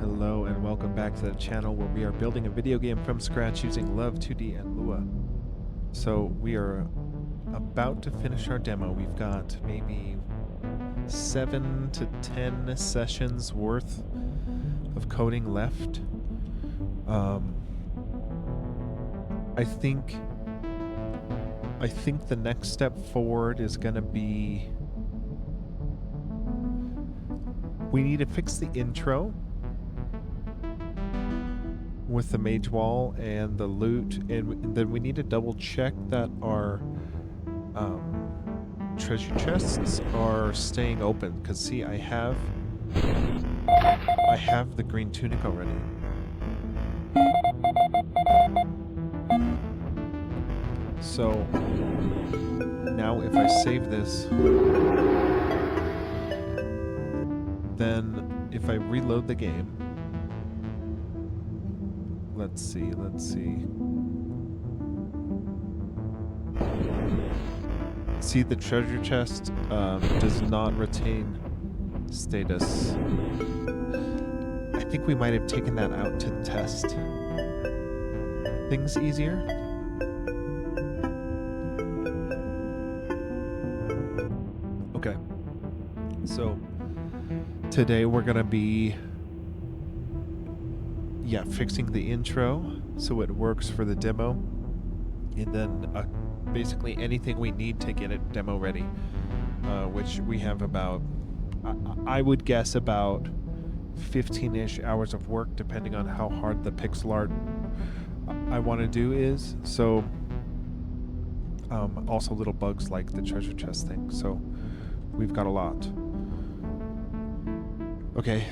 Hello and welcome back to the channel where we are building a video game from scratch using Love2d and Lua. So we are about to finish our demo. We've got maybe 7 to 10 sessions worth of coding left. I think the next step forward is going to be we need to fix the intro with the mage wall and the loot, and then we need to double check that our treasure chests are staying open, because see, I have the green tunic already. So now if I save this, then if I reload the game, let's see. See, the treasure chest does not retain status. I think we might have taken that out to test things easier. Okay. So today we're gonna be fixing the intro so it works for the demo, and then basically anything we need to get it demo ready, which we have about, I would guess, about 15-ish hours of work, depending on how hard the pixel art I want to do is. So also little bugs like the treasure chest thing. So we've got a lot. Okay.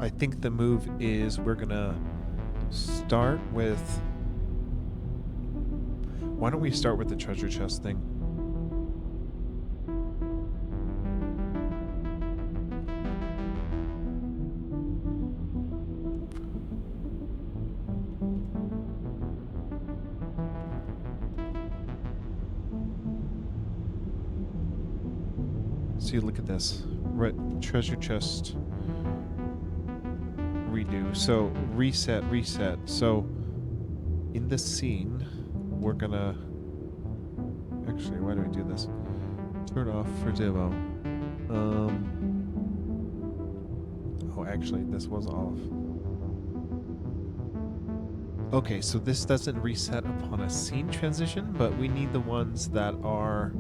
I think the move is we're gonna start with... Why don't we start with the treasure chest thing? See, look at this. Right, treasure chest... redo. So reset. So in this scene, we're gonna... Actually, why do we do this? Turn off for demo. Oh, actually, this was off. Okay, so this doesn't reset upon a scene transition, but we need the ones that are...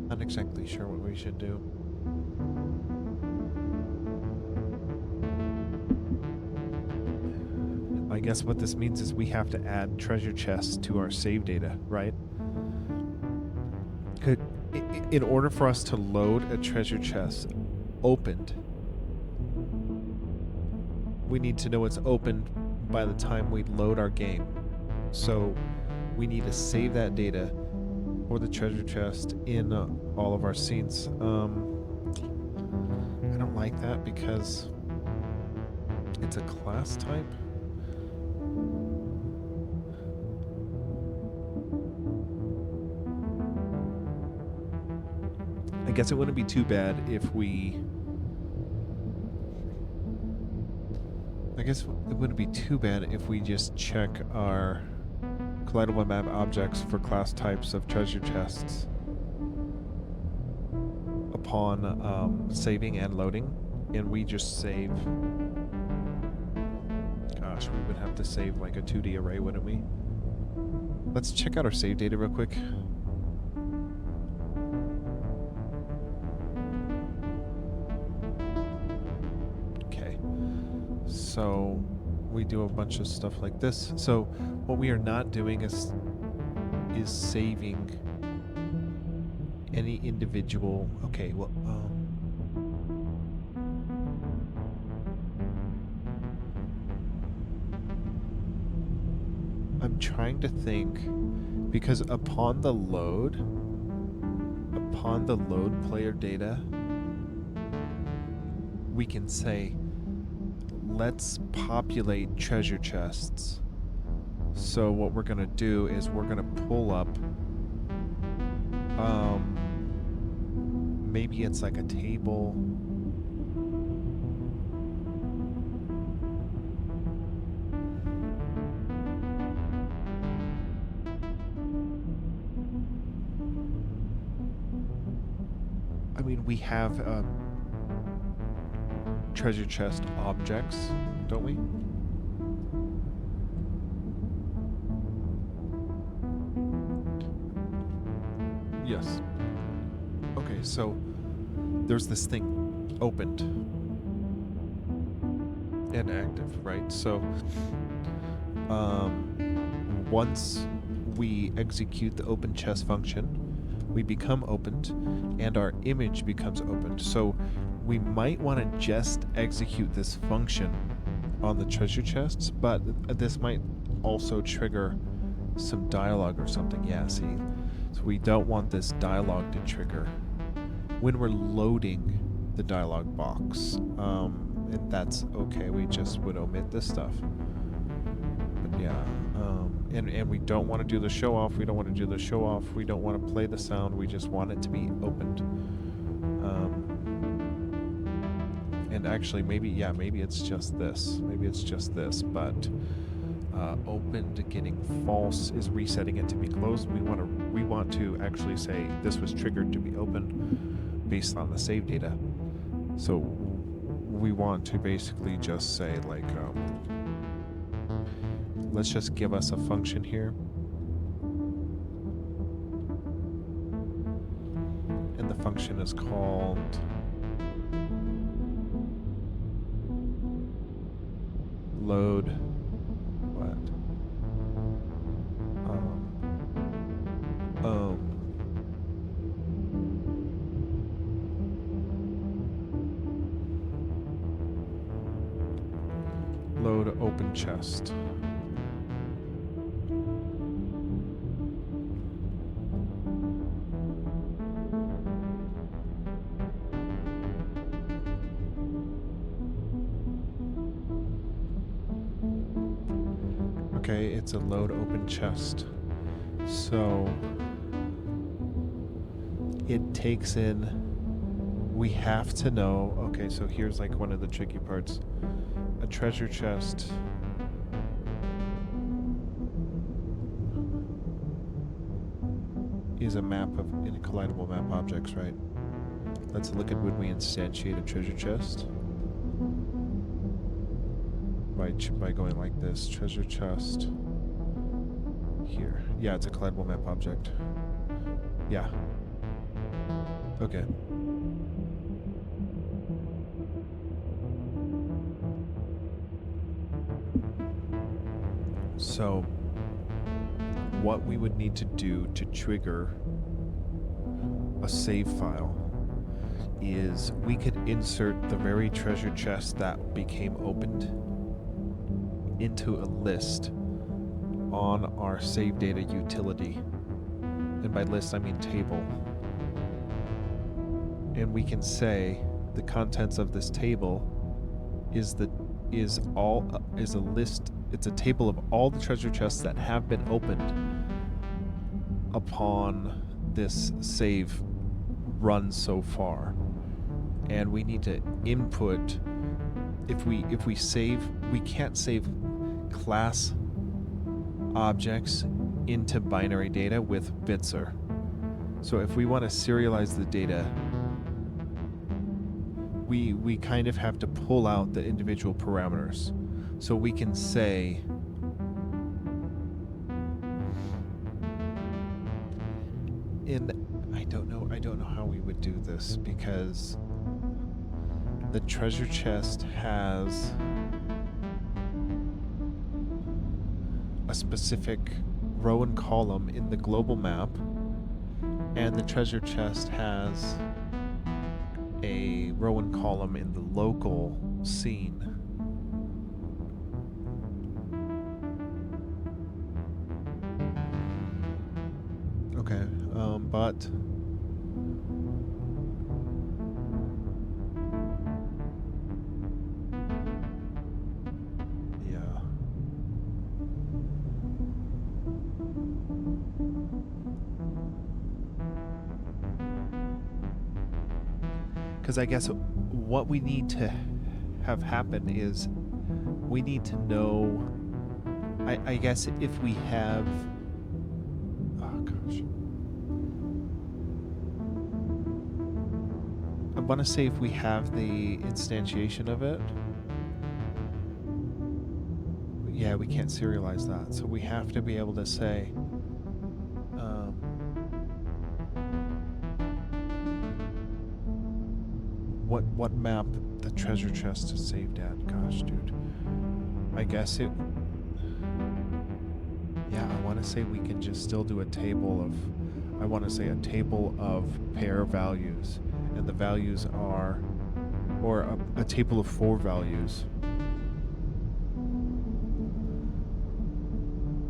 Not exactly sure what we should do. I guess what this means is we have to add treasure chests to our save data, right? In order for us to load a treasure chest opened, we need to know it's opened by the time we load our game. So we need to save that data or the treasure chest in all of our scenes. I don't like that because it's a class type. I guess it wouldn't be too bad if we... just check our collidable map objects for class types of treasure chests upon saving and loading, and we just save... Gosh, we would have to save like a 2D array, wouldn't we? Let's check out our save data real quick. Okay, so we do a bunch of stuff like this. So what we are not doing is saving any individual... Okay, well, I'm trying to think, because upon the load player data, we can say, let's populate treasure chests. So what we're gonna do is we're gonna pull up, maybe it's like a table. I mean, we have treasure chest objects, don't we? Yes. Okay, so there's this thing opened and active, right? So once we execute the open chest function, we become opened and our image becomes opened. So we might want to just execute this function on the treasure chests, but this might also trigger some dialogue or something. Yeah, see? So we don't want this dialogue to trigger when we're loading the dialogue box. And that's okay. We just would omit this stuff. But yeah, and we don't want to do the show off. We don't want to do the show off. We don't want to play the sound. We just want it to be opened. And actually, maybe it's just this. Maybe it's just this. But opened getting false is resetting it to be closed. We want to actually say this was triggered to be opened based on the save data. So we want to basically just say like, let's just give us a function here. And the function is called load what? Load open chest. Okay, it's a load open chest. So it takes in, we have to know, okay, so here's like one of the tricky parts. A treasure chest is a map of collidable map objects, right? Let's look at when we instantiate a treasure chest. By going like this, treasure chest here. Yeah, it's a collidable map object. Yeah. Okay. So what we would need to do to trigger a save file is we could insert the very treasure chest that became opened into a list on our save data utility. And by list I mean table. And we can say the contents of this table is a list. It's a table of all the treasure chests that have been opened upon this save run so far. And we need to input, if we save, we can't save class objects into binary data with Bitzer. So if we want to serialize the data, we kind of have to pull out the individual parameters. So we can say I don't know how we would do this, because the treasure chest has a specific row and column in the global map, and the treasure chest has a row and column in the local scene. Okay, but yeah. Because I guess what we need to have happen is we need to know. I guess if we have. Oh gosh. I want to say if we have the instantiation of it. Yeah, we can't serialize that. So we have to be able to say. What map the treasure chest is saved at. Gosh, dude. I guess it. Yeah, I want to say we can just still do a table of. I want to say a table of pair values. And the values are. Or a table of 4 values.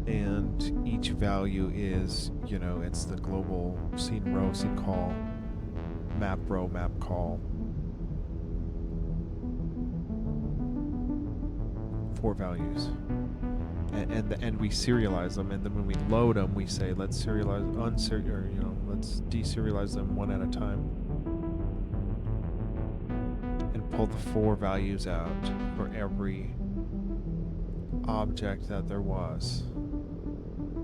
And each value is, it's the global scene row, scene call, map row, map call. 4 values, and we serialize them, and then when we load them, we say let's serialize, let's deserialize them one at a time, and pull the 4 values out for every object that there was.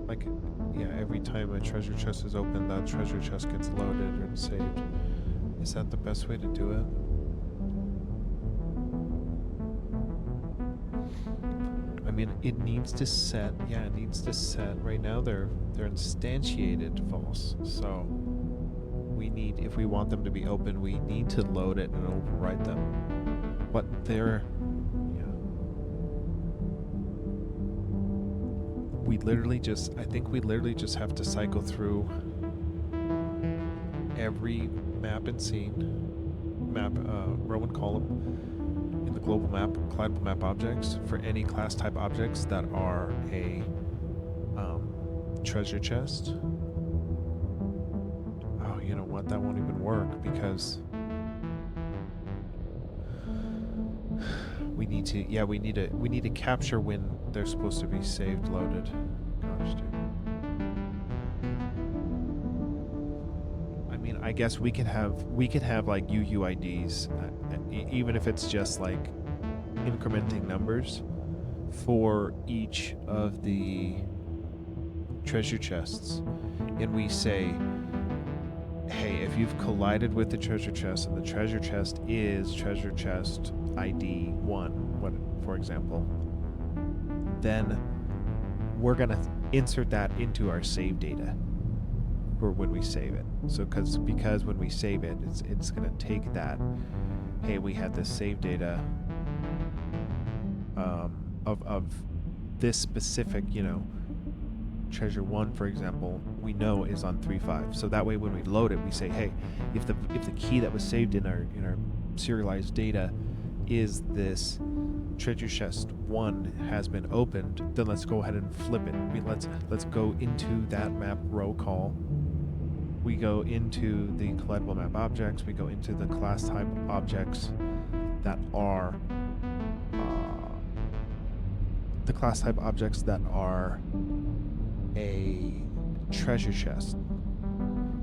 Like, yeah, every time a treasure chest is opened, that treasure chest gets loaded and saved. Is that the best way to do it? I mean, it needs to set. Yeah, it needs to set. Right now, they're instantiated false. So we need, if we want them to be open, we need to load it and overwrite them. But they're, we literally just. I think we literally just have to cycle through every map and scene, map, row and column. In the global map, collidable map objects for any class type objects that are a treasure chest. Oh, you know what? That won't even work because we need to. Yeah, we need to capture when they're supposed to be saved, loaded. Gosh, dude. I mean, I guess we could have like UUIDs, even if it's just like incrementing numbers for each of the treasure chests, and we say, hey, if you've collided with the treasure chest and the treasure chest is treasure chest ID 1, for example, then we're gonna insert that into our save data for when we save it. So because when we save it, it's gonna take that. Hey, we had this save data of this specific, treasure 1, for example, we know is on 3.5. So that way, when we load it, we say, hey, if the key that was saved in our serialized data is this treasure chest 1 has been opened, then let's go ahead and flip it. Let's go into that map row call. We go into the collidable map objects. We go into the class type objects that are a treasure chest.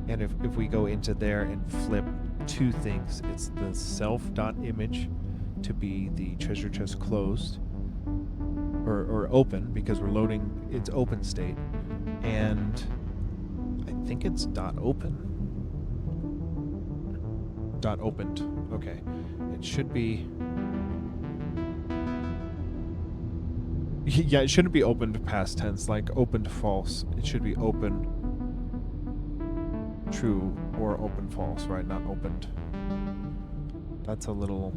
And if we go into there and flip 2 things, it's the self.image to be the treasure chest closed or open, because we're loading its open state, and I think it's .opened. Okay, it should be. Yeah, it shouldn't be opened past tense, like opened false. It should be open true or open false, right? Not opened. That's a little.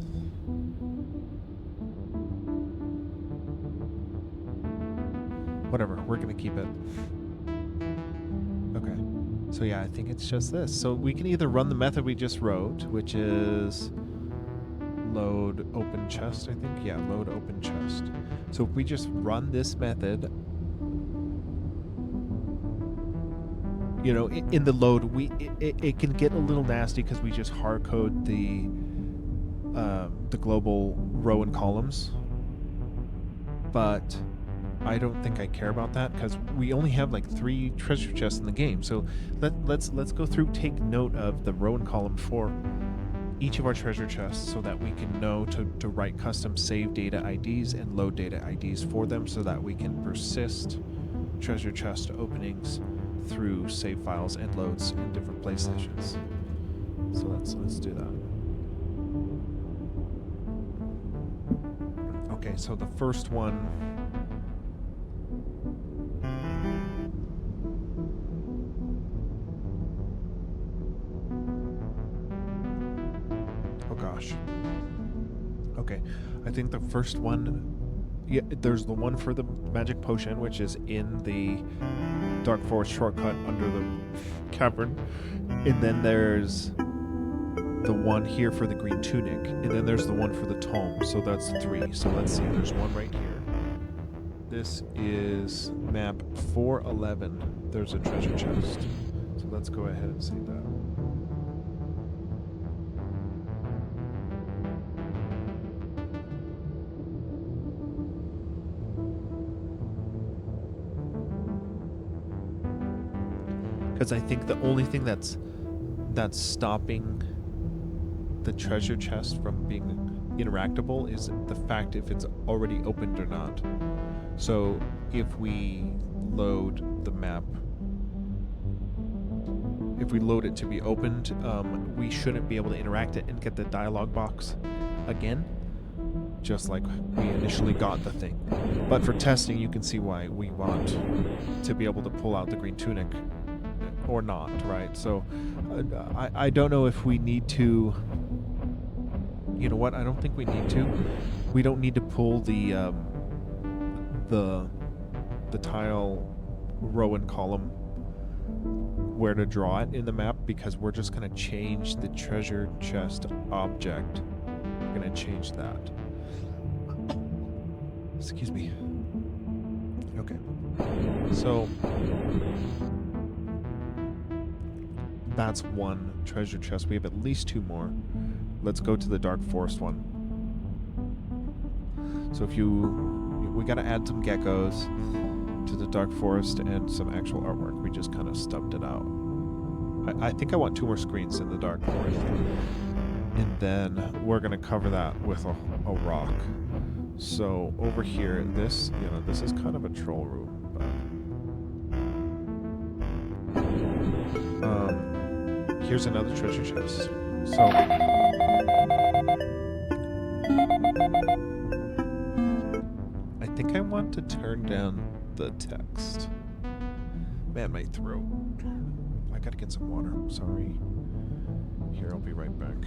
Whatever, we're gonna keep it. Okay. So yeah, I think it's just this. So we can either run the method we just wrote, which is load open chest, I think. Yeah, load open chest. So if we just run this method, you know, in the load, it can get a little nasty because we just hard code the global row and columns, but I don't think I care about that because we only have like 3 treasure chests in the game. So let's go through, take note of the row and column for each of our treasure chests so that we can know to write custom save data IDs and load data IDs for them so that we can persist treasure chest openings through save files and loads in different play sessions. So let's do that. Okay, so the first one. Oh gosh. Okay, I think the first one. Yeah, there's the one for the magic potion, which is in the Dark Forest shortcut under the cavern, and then there's the one here for the green tunic, and then there's the one for the tome. So that's 3. So let's see. There's one right here. This is map 411. There's a treasure chest. So let's go ahead and save that. Because I think the only thing that's stopping the treasure chest from being interactable is the fact if it's already opened or not. So if we load the map, if we load it to be opened, we shouldn't be able to interact it and get the dialog box again, just like we initially got the thing. But for testing, you can see why we want to be able to pull out the green tunic or not, right? So I don't know if we need to. You know what? I don't think we need to. We don't need to pull the tile row and column where to draw it in the map because we're just going to change the treasure chest object. We're going to change that. Excuse me. Okay. So that's one treasure chest. We have at least 2 more. Let's go to the Dark Forest one. So we gotta add some geckos to the Dark Forest and some actual artwork. We just kind of stubbed it out. I think I want 2 more screens in the Dark Forest. And then we're gonna cover that with a rock. So over here, this is kind of a troll room, but here's another treasure chest. So I think I want to turn down the text. Man, my throat. I gotta get some water. I'm sorry. Here, I'll be right back.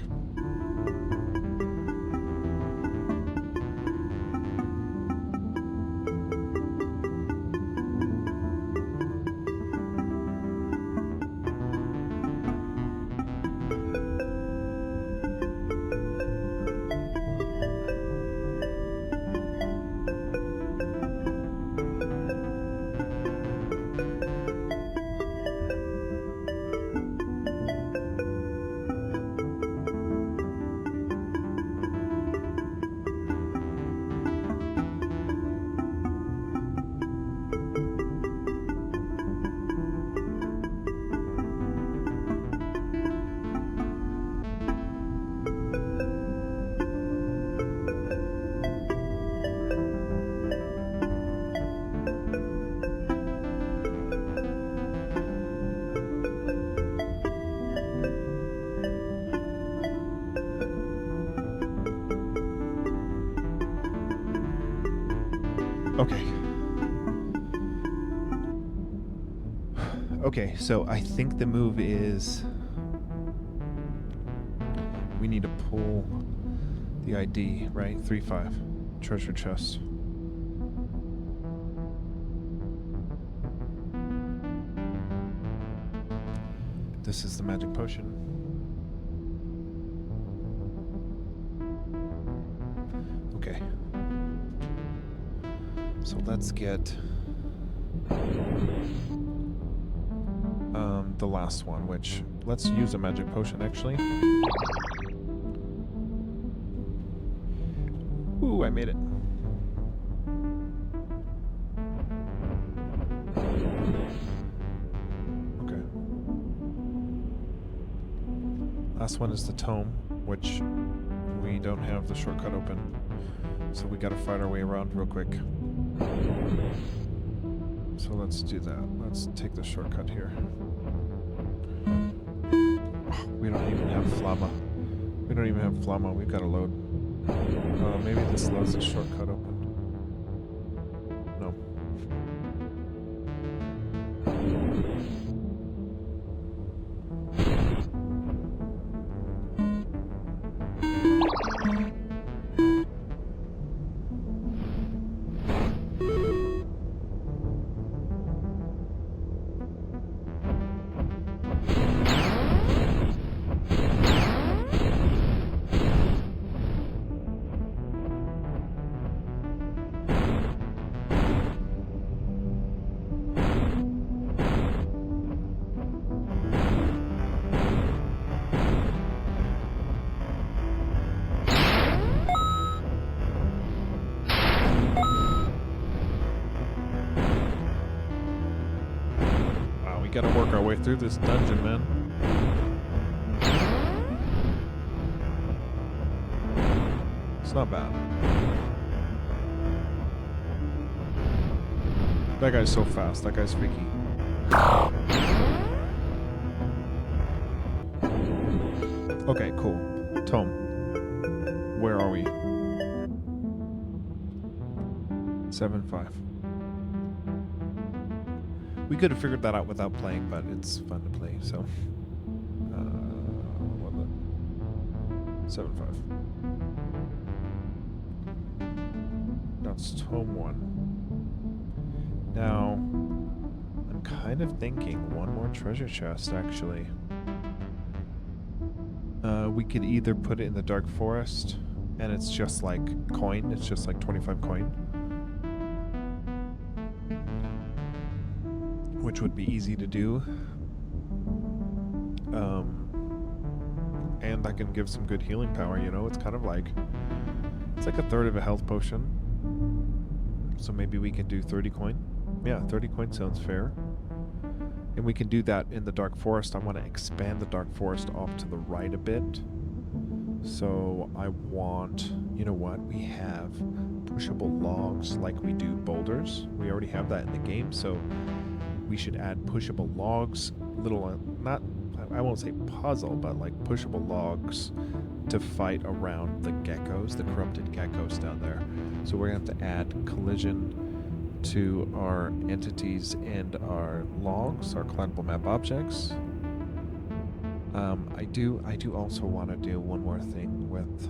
Okay. Okay, so I think the move is we need to pull the ID, right? 3-5. Treasure chest. This is the magic potion. Okay. So let's get the last one, which let's use a magic potion actually. Ooh, I made it. Okay. Last one is the tome, which we don't have the shortcut open. So we gotta fight our way around real quick. So let's do that. Let's take the shortcut here. We don't even have Flamma. We don't even have Flamma. We've got to load. Maybe this loads the shortcut open. No. We gotta work our way through this dungeon, man. It's not bad. That guy's so fast. That guy's freaky. Okay, cool. Tome. Where are we? 7-5. We could have figured that out without playing, but it's fun to play, so. What was it? 7-5. That's tome 1. Now, I'm kind of thinking one more treasure chest, actually. We could either put it in the Dark Forest, and it's just like coin, it's just like 25 coin. Which would be easy to do. And that can give some good healing power, you know? It's kind of like, it's like a third of a health potion. So maybe we can do 30 coin. Yeah, 30 coin sounds fair. And we can do that in the Dark Forest. I want to expand the Dark Forest off to the right a bit. So I want, you know what? We have pushable logs like we do boulders. We already have that in the game, so we should add pushable logs, little, not, I won't say puzzle, but like pushable logs to fight around the geckos, the corrupted geckos down there. So we're gonna have to add collision to our entities and our logs, our climbable map objects. I do also want to do one more thing with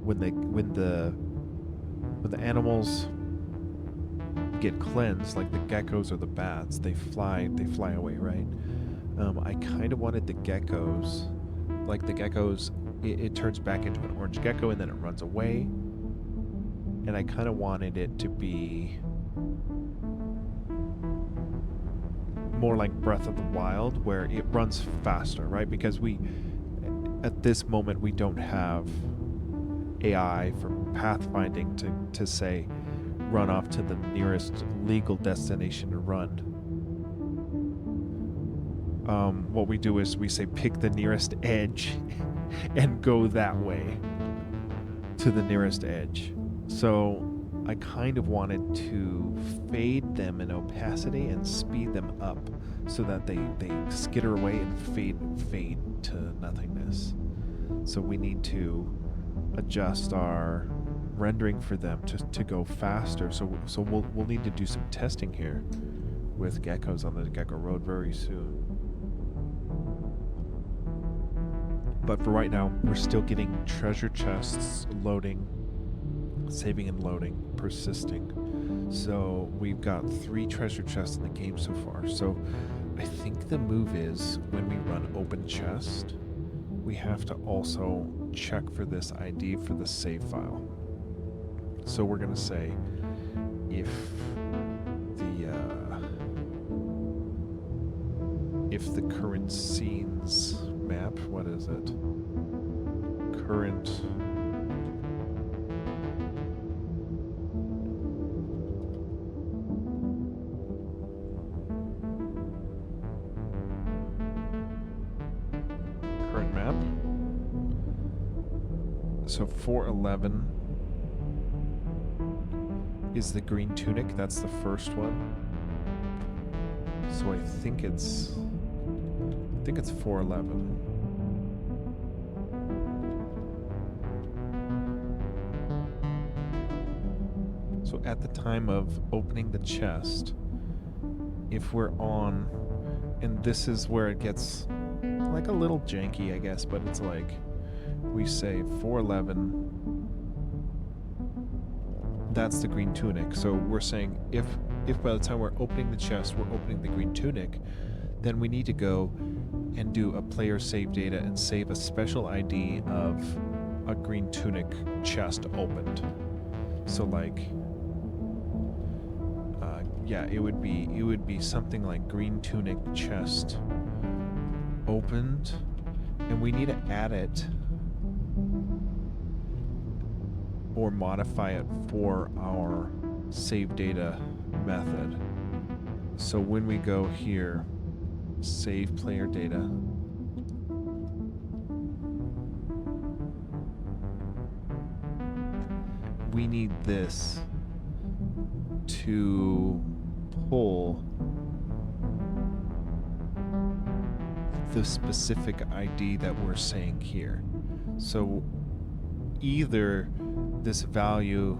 when the animals get cleansed, like the geckos or the bats, they fly away, right? I kind of wanted the geckos, like the geckos, it turns back into an orange gecko and then it runs away. And I kind of wanted it to be more like Breath of the Wild, where it runs faster, right? Because at this moment, we don't have AI for pathfinding to say, run off to the nearest legal destination to run. What we do is we say pick the nearest edge and go that way to the nearest edge. So I kind of wanted to fade them in opacity and speed them up so that they skitter away and fade to nothingness. So we need to adjust our rendering for them to go faster. So we'll need to do some testing here with geckos on the Gecko Road very soon. But for right now, we're still getting treasure chests loading, saving and loading, persisting. So we've got 3 treasure chests in the game so far. So I think the move is when we run open chest, we have to also check for this ID for the save file. So we're gonna say if if the current scenes map, what is it? Current map. So 411 is the green tunic. That's the first one. So I think it's 411. So at the time of opening the chest, if we're on, and this is where it gets like a little janky, I guess, but it's like we say 411, that's the green tunic. So we're saying if by the time we're opening the chest, we're opening the green tunic, then we need to go and do a player save data and save a special ID of a green tunic chest opened. So like, yeah, it would be something like green tunic chest opened, and we need to add it or modify it for our save data method. So when we go here, save player data, we need this to pull the specific ID that we're saying here. So either this value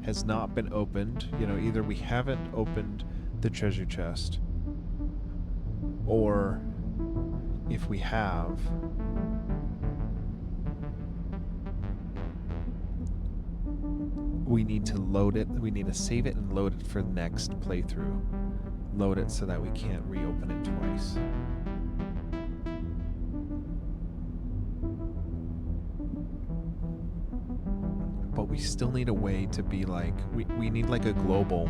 has not been opened, either we haven't opened the treasure chest, or if we have, we need to load it, we need to save it and load it for the next playthrough. Load it so that we can't reopen it twice. But we still need a way to be like, we need like a global,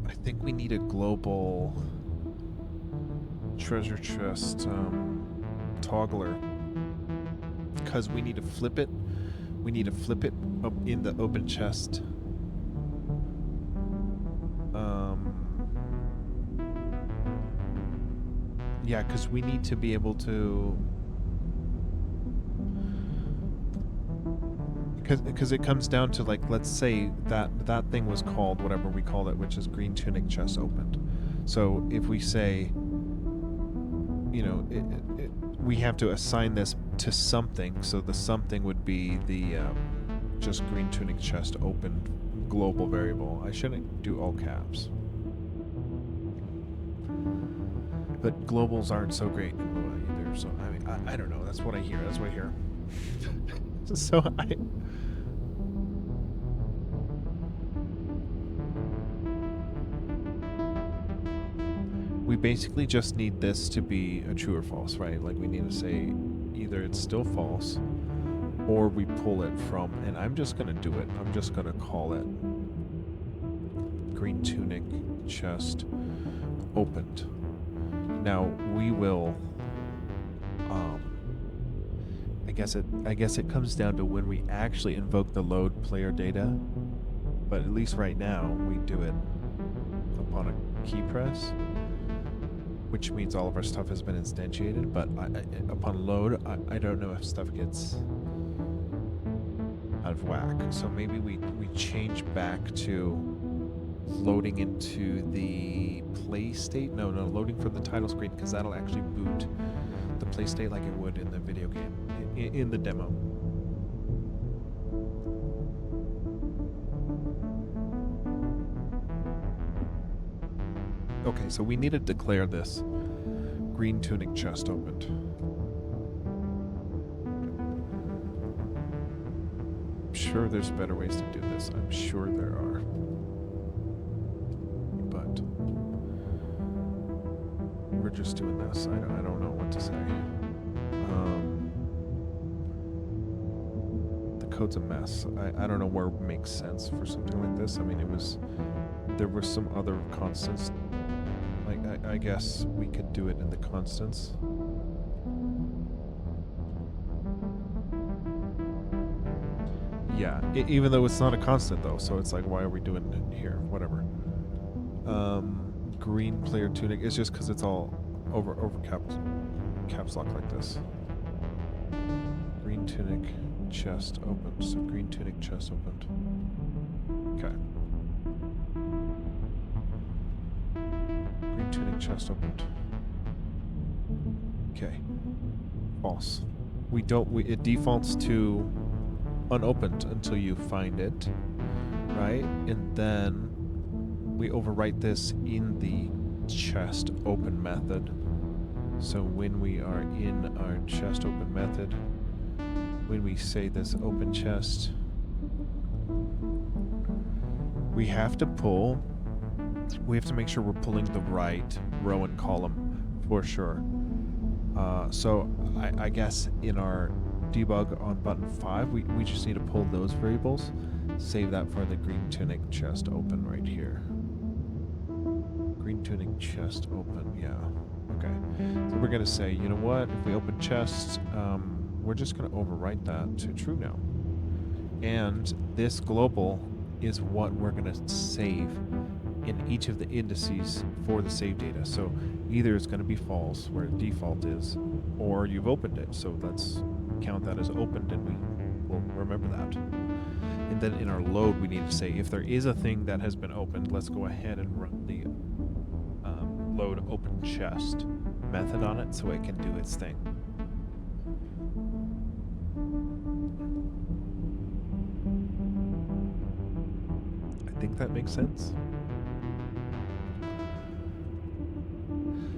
I think we need a global treasure chest toggler, because we need to flip it. We need to flip it up in the open chest. Yeah, because we need to be able to, because it comes down to, like, let's say that thing was called whatever we called it, which is green tunic chest opened. So if we say, we have to assign this to something, so the something would be the just green tunic chest opened global variable. I shouldn't do all caps, but globals aren't so great in Lua either. So I mean, I don't know. That's what I hear. So we basically just need this to be a true or false, right? Like we need to say either it's still false or we pull it from, and I'm just going to do it. I'm just going to call it green tunic chest opened. Now we will, I guess it comes down to when we actually invoke the load player data, but at least right now we do it upon a key press, which means all of our stuff has been instantiated, but upon load, I don't know if stuff gets out of whack. So maybe we change back to loading into the play state. No, loading from the title screen, because that'll actually boot the play state like it would in the video game, in the demo. Okay, so we need to declare this green tunic chest opened. I'm sure there's better ways to do this. I'm sure there are. But we're just doing this. I don't know what to say. The code's a mess. I don't know where it makes sense for something like this. I mean, there were some other constants. Like, I guess we could do it in the constants. Yeah, even though it's not a constant though, so it's like, why are we doing it here? Whatever. Green player tunic is just because it's all over caps lock like this. Green tunic chest opened. So green tunic chest opened. Okay. Green tunic chest opened. Okay. False. It defaults to unopened until you find it, right? And then we overwrite this in the chest open method. So when we are in our chest open method, when we say this open chest, we have to make sure we're pulling the right row and column for sure. So I guess in our debug on button 5, we just need to pull those variables, save that for the green tunic chest open right here. Green tunic chest open, yeah. Okay. So we're going to say, you know what, if we open chest, we're just going to overwrite that to true now. And this global is what we're going to save in each of the indices for the save data. So either it's going to be false, where default is, or you've opened it. So let's count that as opened, and we will remember that. And then in our load, we need to say, if there is a thing that has been opened, let's go ahead and run the load open chest method on it so it can do its thing. I think that makes sense.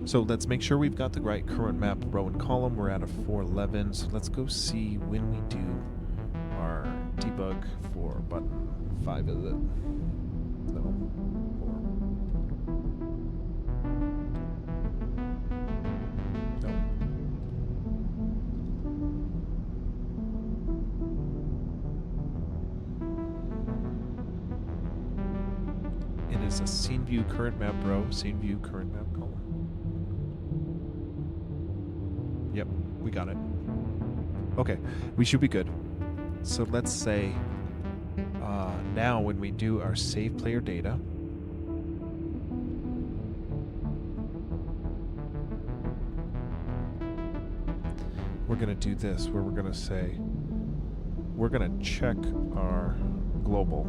So let's make sure we've got the right current map row and column. We're at a 411, so let's go see when we do our debug for button 5, is it? No, 4. No. It is a scene view current map row, scene view current map column. Yep, we got it. Okay, we should be good. So let's say now when we do our save player data, we're going to do this, where we're going to say, we're going to check our global.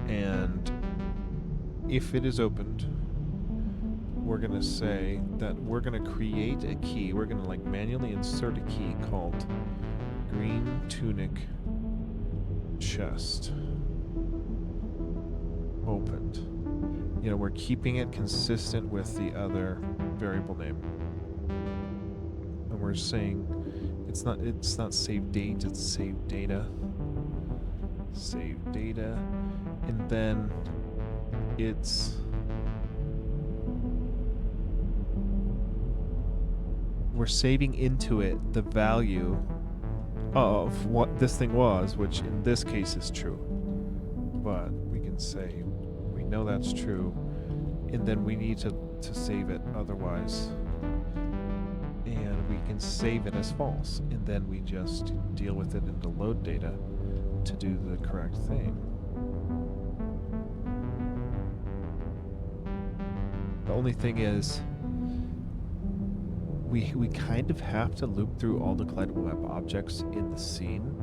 And if it is opened, we're going to say that we're going to create a key. We're going to like manually insert a key called green tunic chest opened. You know, we're keeping it consistent with the other variable name. And we're saying it's not save date, it's save data. Save data. And then we're saving into it the value of what this thing was, which in this case is true. But we can say we know that's true, and then we need to save it otherwise. And we can save it as false, and then we just deal with it in the load data to do the correct thing. The only thing is, we kind of have to loop through all the collidable map objects in the scene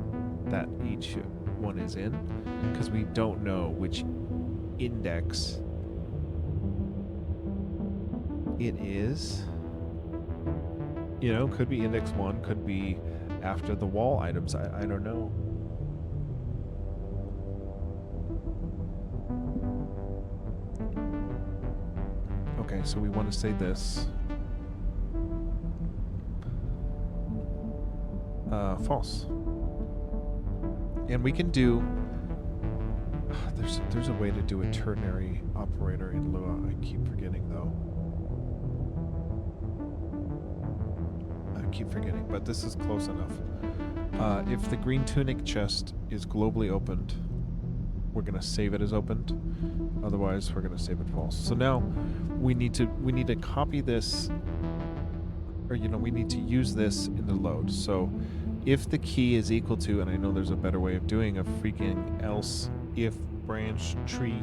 that each one is in, because we don't know which index it is. You know, could be index 1, could be after the wall items. I don't know. Okay, so we want to say this. False. And we can do... There's a way to do a ternary operator in Lua. I keep forgetting, though. keep forgetting, but this is close enough. If the green tunic chest is globally opened, we're gonna save it as opened. Otherwise, we're gonna save it false. So now we need to copy this, or we need to use this in the load. So if the key is equal to, and I know there's a better way of doing a freaking else if branch tree,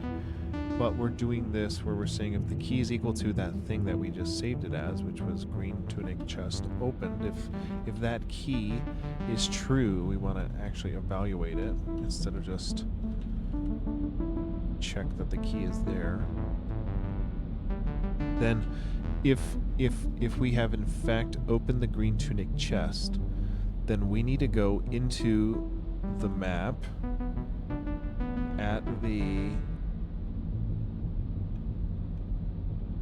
but we're doing this where we're saying if the key is equal to that thing that we just saved it as, which was green tunic chest opened, if that key is true, we want to actually evaluate it instead of just check that the key is there. Then if we have in fact opened the green tunic chest, then we need to go into the map at the...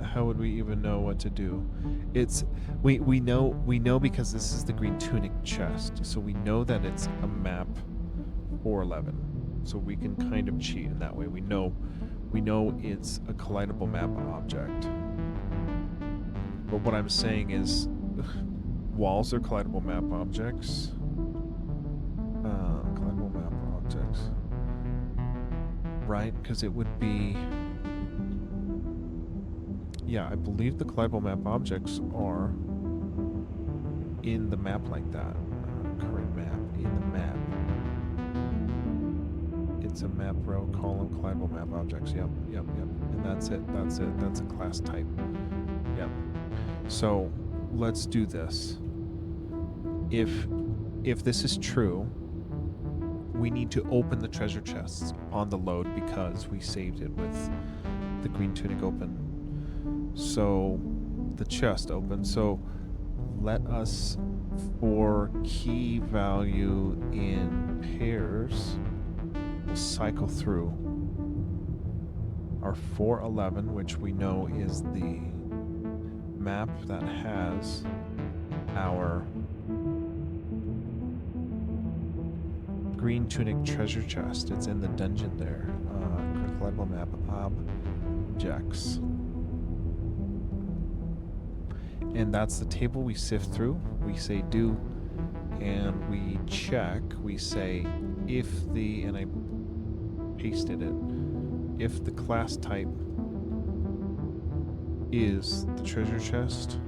How would we even know what to do? It's we know because this is the green tunic chest, so we know that it's a map 411. So we can kind of cheat in that way. We know it's a collidable map object. But what I'm saying is walls are collidable map objects. Collidable map objects. Right? Because it would be... Yeah, I believe the collidable map objects are in the map like that. Current map, in the map. It's a map row, column, collidable map objects. Yep. And that's it. That's a class type. Yep. So let's do this. If this is true, we need to open the treasure chests on the load because we saved it with the green tunic open. So the chest open. So let us, for key value in pairs, we'll cycle through our 411, which we know is the map that has our green tunic treasure chest. It's in the dungeon there. Collidable map objects. And that's the table we sift through. We say do, and we check. We say if the, and I pasted it, if the class type is the treasure chest.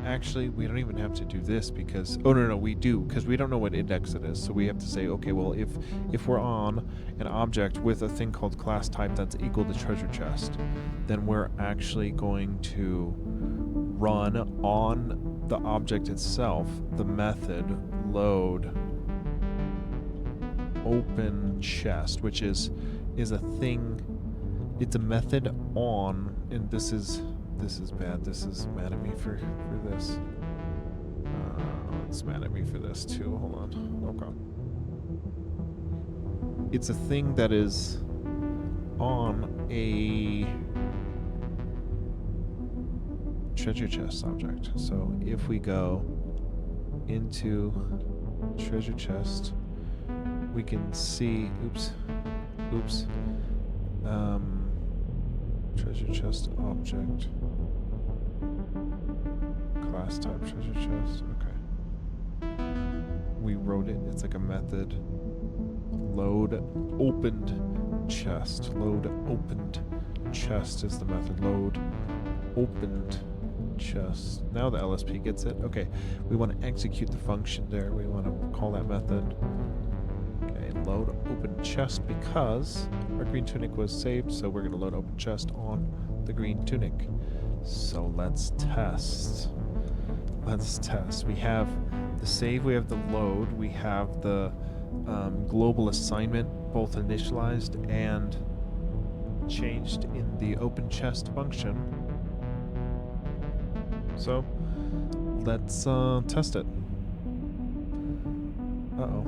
Actually, we don't even have to do this because, oh no, we do, because we don't know what index it is. So we have to say, okay, well, if we're on an object with a thing called class type that's equal to treasure chest, then we're actually going to run on the object itself the method load open chest, which is a thing. It's a method on, and this is bad. This is mad at me for this. It's mad at me for this too. Hold on. Okay. It's a thing that is on a treasure chest object. So if we go into treasure chest, we can see, oops, treasure chest object, class type treasure chest. Okay, we wrote it. It's like a method. Load opened chest. Load opened chest is the method. Load opened chest. Now the LSP gets it. Okay, we want to execute the function there. We want to call that method. Okay, load open chest because our green tunic was saved, so we're going to load open chest on the green tunic. So let's test. We have the save, we have the load, we have the global assignment both initialized and changed in the open chest function. So let's test it. Uh-oh.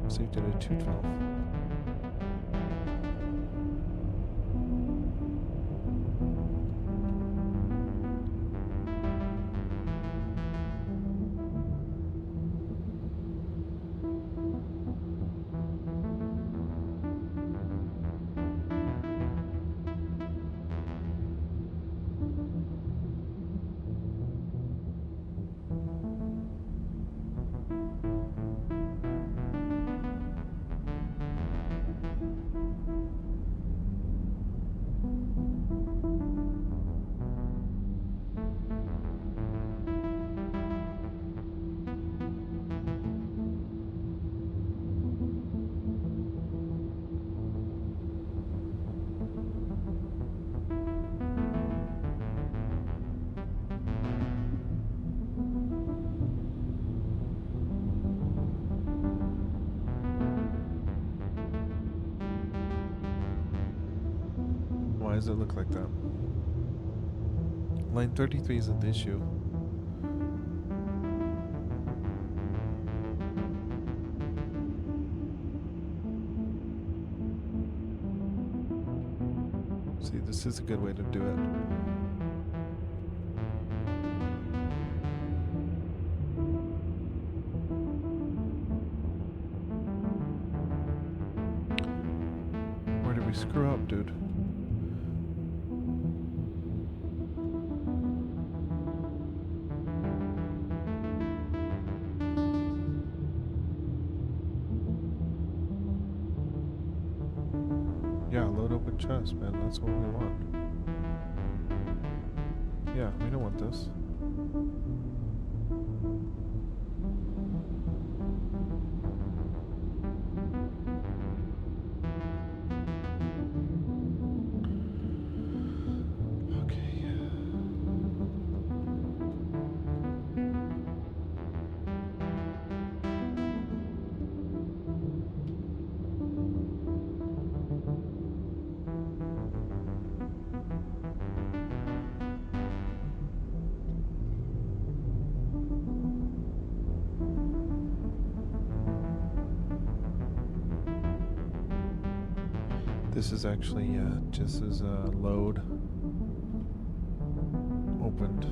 Saved it at 212. does it look like that? Line 33 isn't the issue. See, this is a good way to do it. Where did we screw up, dude? Yeah, load open chest, man. That's what we want. Yeah, we don't want this. Okay. This is actually just as a load opened.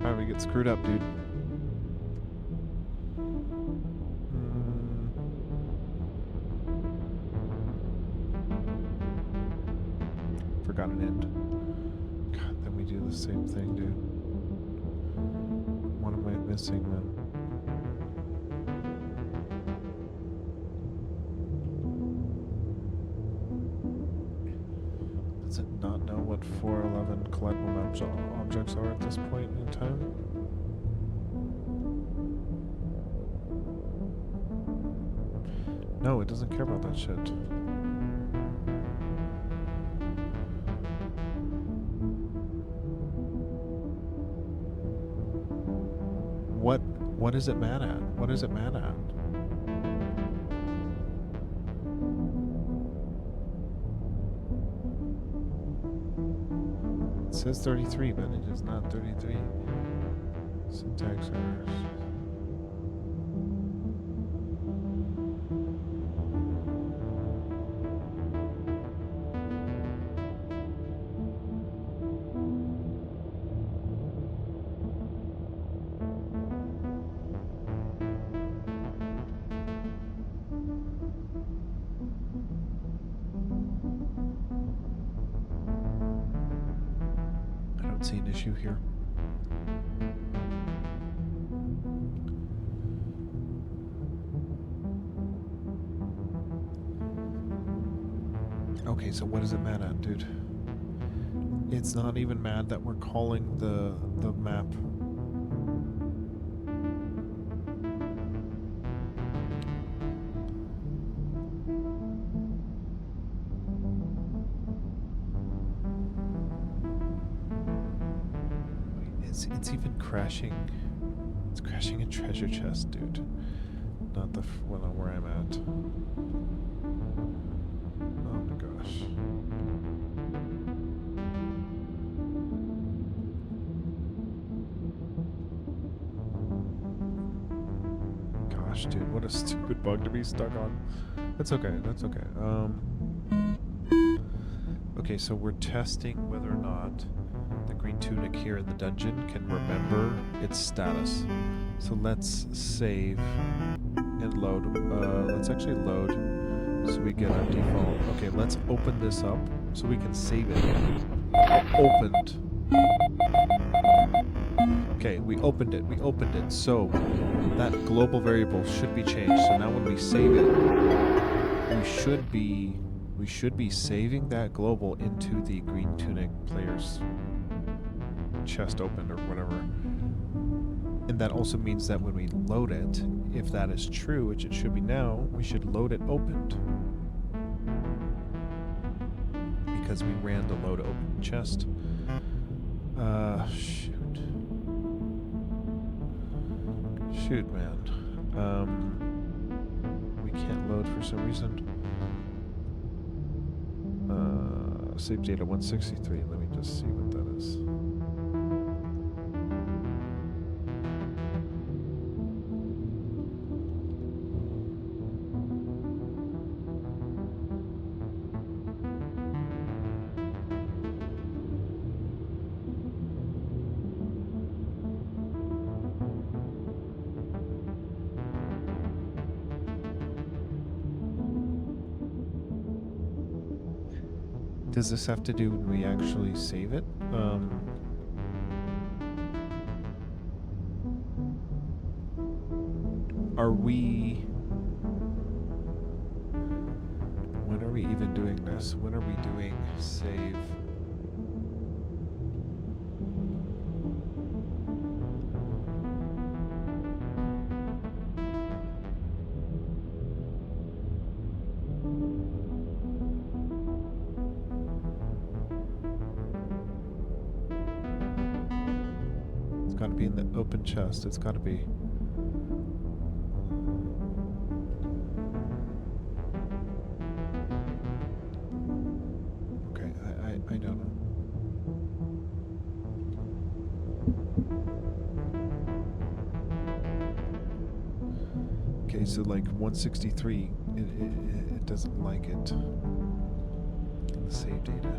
Alright, we get screwed up, dude. Forgot an end. God, then we do the same thing, dude. What am I missing, man? Does it not know what 411 collectible objects are at this point in time? No, it doesn't care about that shit. What is it mad at? What is it mad at? It says 33, but it is not 33. Syntax errors. I don't see an issue here. Okay, so what is it mad at, dude? It's not even mad that we're calling the map. It's even crashing. It's crashing a treasure chest, dude. Not the well, not where I'm at. Oh my gosh. Gosh, dude, what a stupid bug to be stuck on. That's okay. That's okay. Okay, so we're testing whether or not the green tunic here in the dungeon can remember its status. So let's save and load. Let's actually load so we get our default. Okay, let's open this up so we can save it. Opened. Okay, we opened it. We opened it. So that global variable should be changed. So now when we save it, we should be saving that global into the green tunic player's chest opened or whatever. And that also means that when we load it, if that is true, which it should be now, we should load it opened. Because we ran the load open chest. Shoot. Shoot, man. We can't load for some reason. Save data 163. Let me just see what that is. Does this have to do when we actually save it? Are we... When are we even doing this? When are we doing save? It's got to be in the open chest. It's got to be... I don't know. Okay, so like 163, it doesn't like it. The save data.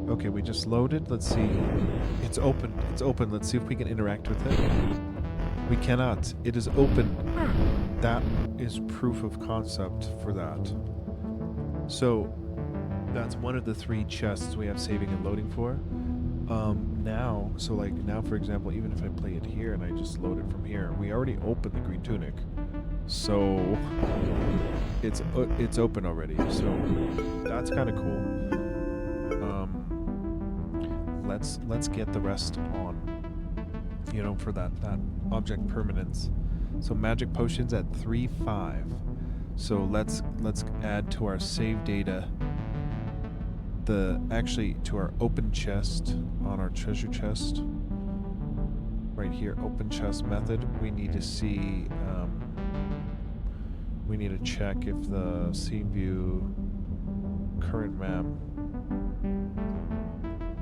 Okay, we just loaded. Let's see. It's open. It's open. Let's see if we can interact with it. We cannot. It is open. That is proof of concept for that. So that's one of the 3 chests we have saving and loading for. Now, so like now, for example, even if I play it here and I just load it from here, we already opened the green tunic. So it's open already. So that's kind of cool. Let's get the rest on, you know, for that object permanence. So magic potions at 3.5. So let's add to our save data to our open chest on our treasure chest right here, open chest method. We need to see we need to check if the scene view current map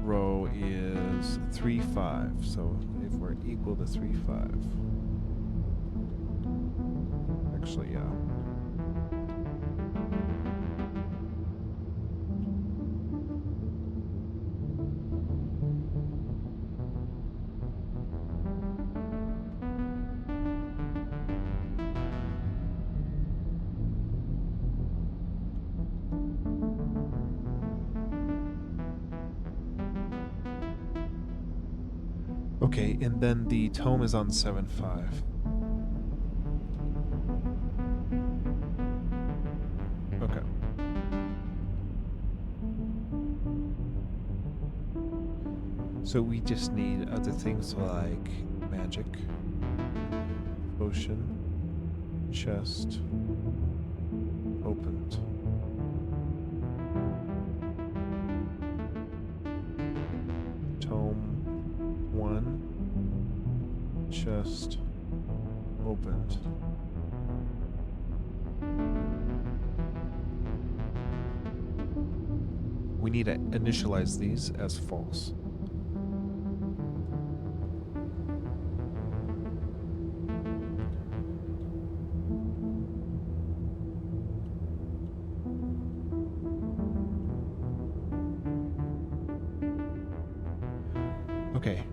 row is 3.5. So if we're equal to 3.5, actually, yeah. Okay, and then the tome is on 7.5. Okay. So we just need other things like magic, potion, chest, opened. Tome 1, chest, opened. We need to initialize these as false. Okay,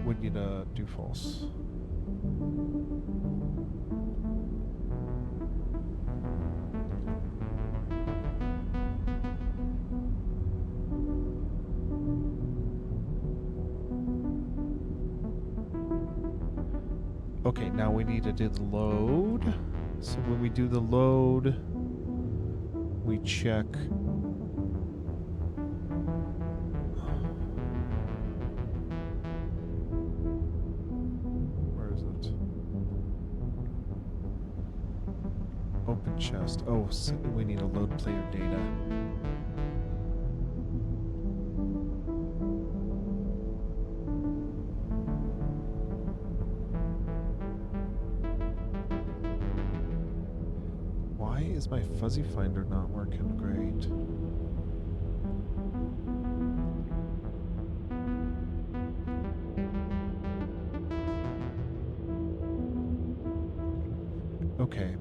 we need to do false. Okay, now we need to do the load. So when we do the load, we check. Where is it? Open chest. Oh, so we need to load player data. Why is my fuzzy finder not working great? Okay.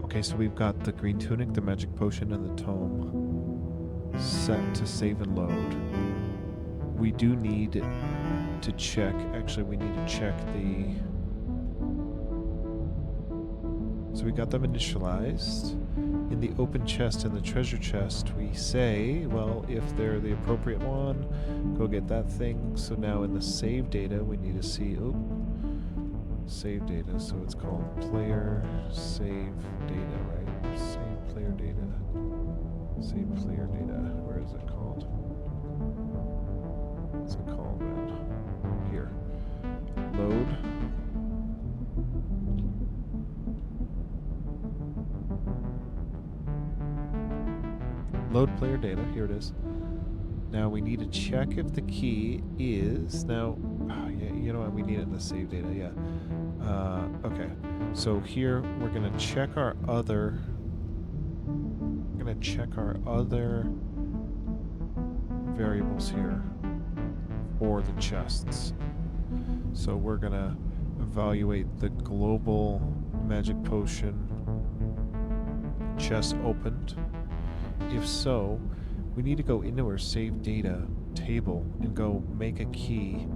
Okay, so we've got the green tunic, the magic potion, and the tome set to save and load. We do need to check, actually we need to check the, so we got them initialized. In the open chest and the treasure chest, we say, well, if they're the appropriate one, go get that thing. So now in the save data, we need to see, save data, so it's called player save data, right? Save player data. Save player data. Where is it called? What's it called, man? Here. Load. Load player data. Here it is. Now we need to check if the key is now. Yeah, you know what? We need it in the save data. Yeah. Okay. So here we're gonna check our other. We're gonna check our other variables here, or the chests. So we're gonna evaluate the global magic potion chest opened. If so, we need to go into our save data table and go make a key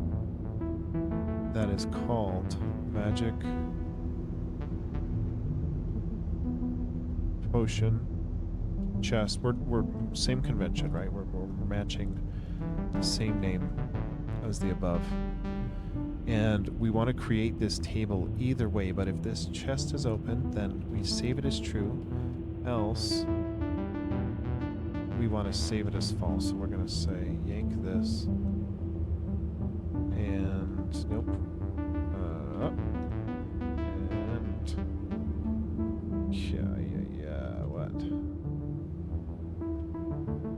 that is called magic potion chest. We're same convention, right? We're matching the same name as the above. And we want to create this table either way, but if this chest is open, then we save it as true, else we want to save it as false. So we're going to say yank this, and nope, and yeah, what?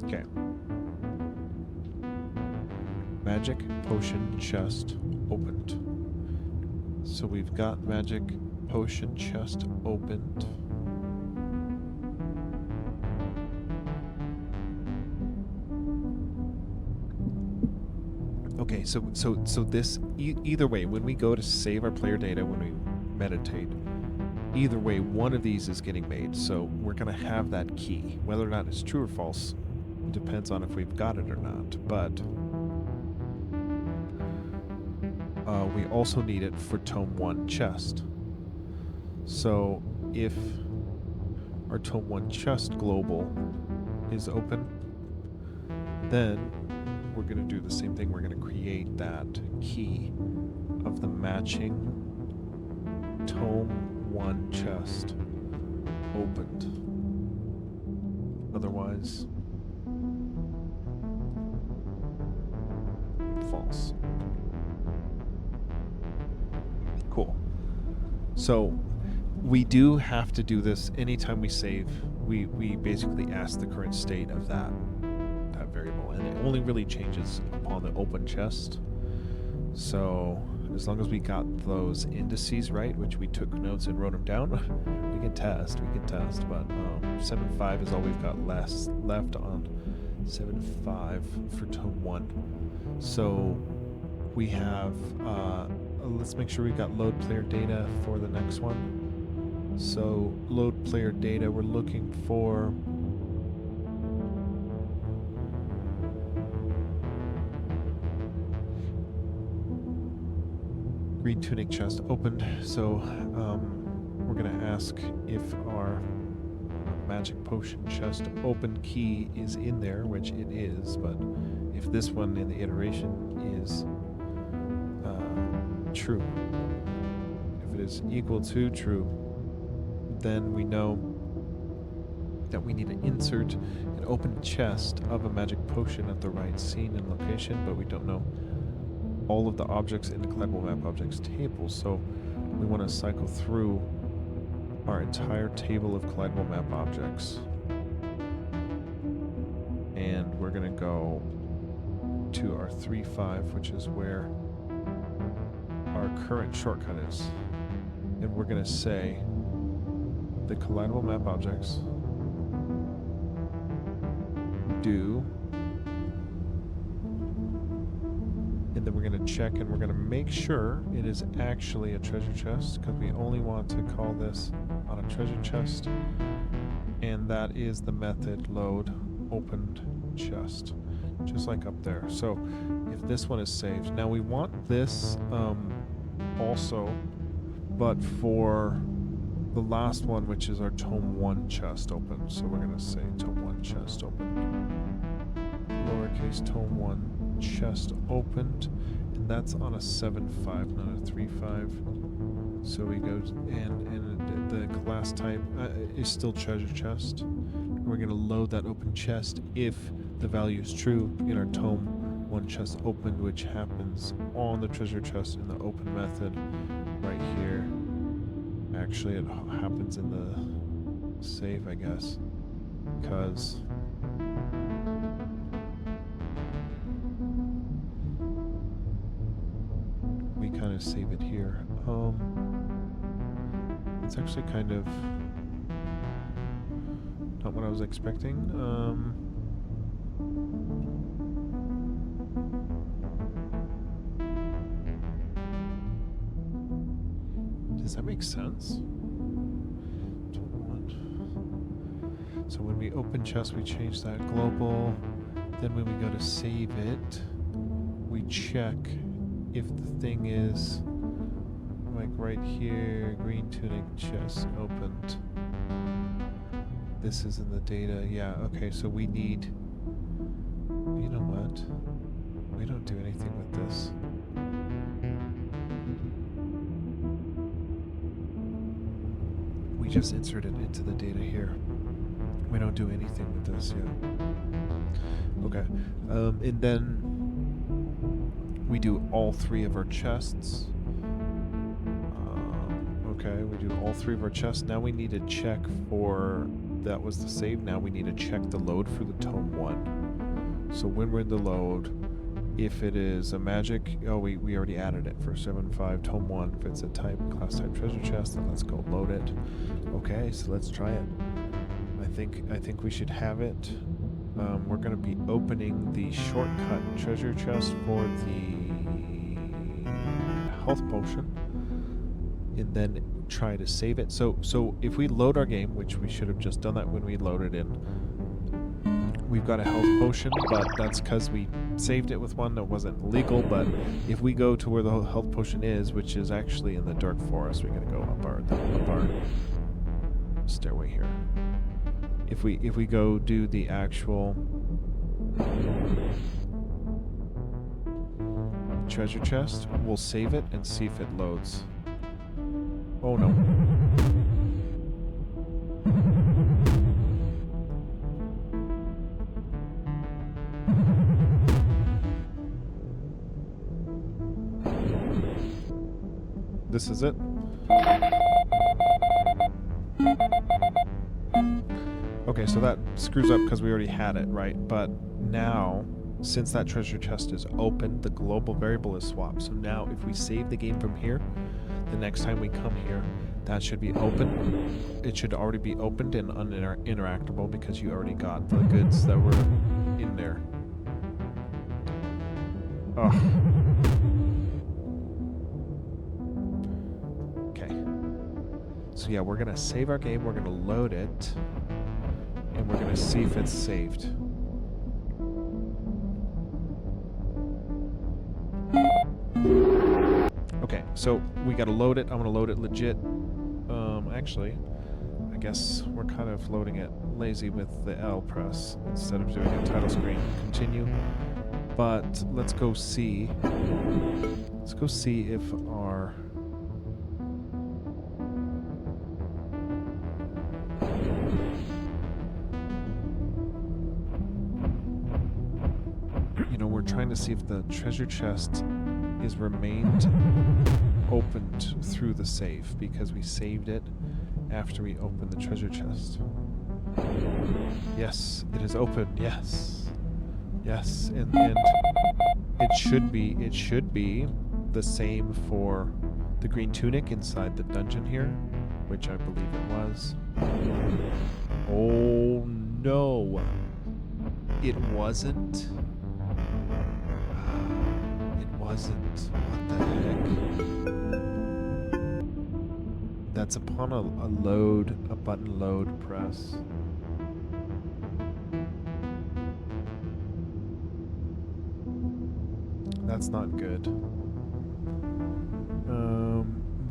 Okay. Magic potion chest opened. So we've got magic potion chest opened. Okay, so this either way, when we go to save our player data, when we meditate, either way, one of these is getting made. So we're gonna have that key. Whether or not it's true or false depends on if we've got it or not. But we also need it for Tome 1 chest. So if our Tome 1 chest global is open, then we're going to do the same thing. We're going to create that key of the matching Tome 1 chest opened. Otherwise, false. Cool. So we do have to do this anytime we save. We basically ask the current state of that variable, and it only really changes upon the open chest. So as long as we got those indices right, which we took notes and wrote them down, we can test. But 7.5 is all we've got left on 7.5 for Tome 1. So we have. Let's make sure we got load player data for the next one. So load player data, we're looking for green tunic chest opened. So we're going to ask if our magic potion chest open key is in there, which it is, but if this one in the iteration is true, if it is equal to true, then we know that we need to insert an open chest of a magic potion at the right scene and location, but we don't know all of the objects in the collidable map objects table, so we want to cycle through our entire table of collidable map objects. And we're going to go to our 3-5, which is where our current shortcut is. And we're going to say the collidable map objects do, and then we're going to check and we're going to make sure it is actually a treasure chest, because we only want to call this on a treasure chest, and that is the method load opened chest, just like up there. So if this one is saved, now we want this also, but for the last one, which is our tome 1 chest open, so we're going to say tome 1 chest opened, lowercase tome 1 chest opened, and that's on a 7-5, not a 3-5. So we go and the class type is still treasure chest. We're going to load that open chest if the value is true in our tome 1 chest opened, which happens on the treasure chest in the open method right here. Actually, it happens in the save, I guess, because we kind of save it here. It's actually kind of not what I was expecting. Does that make sense? So when we open chest, we change that global. Then when we go to save it, we check if the thing is like right here, green tunic chest opened. This is in the data. Yeah, okay, so we need, you know what? We don't do anything with this. We just insert it into the data here. We don't do anything with this yet. Okay, and then we do all 3 of our chests. Okay, we do all 3 of our chests. Now we need to check for, that was the save, now we need to check the load for the tome 1. So when we're in the load, if it is a magic, oh, we already added it for 7.5 tome 1. If it's a type, class type treasure chest, then let's go load it. Okay, so let's try it. I think we should have it. We're going to be opening the shortcut treasure chest for the health potion, and then try to save it. So if we load our game, which we should have just done that when we loaded in, we've got a health potion, but that's because we saved it with one that wasn't legal. But if we go to where the health potion is, which is actually in the dark forest, we're gonna go up our stairway here. If we go do the actual treasure chest, we'll save it and see if it loads. Oh no. This is it. Okay, so that screws up because we already had it, right? But now, since that treasure chest is open, the global variable is swapped. So now if we save the game from here, the next time we come here, that should be open. It should already be opened and uninteractable because you already got the goods that were in there. Oh. Okay. So yeah, we're gonna save our game, we're gonna load it, and we're gonna see if it's saved. Okay, So we gotta load it. I'm gonna load it legit. Actually, I guess we're kind of loading it lazy with the L press instead of doing a title screen. Continue. But let's go see. Let's go see if our we're trying to see if the treasure chest is remained opened through the save because we saved it after we opened the treasure chest. Yes, it is open. Yes. Yes, and it should be the same for the green tunic inside the dungeon here, which I believe it was. Oh no. It wasn't. It wasn't. What the heck? That's upon a button load press. That's not good.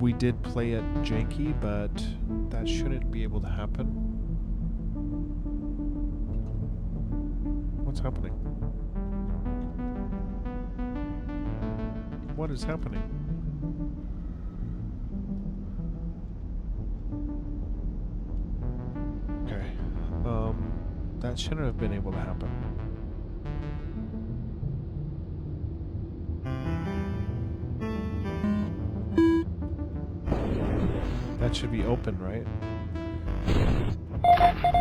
We did play it janky, but that shouldn't be able to happen. What's happening? What is happening? Okay. That shouldn't have been able to happen. That should be open, right?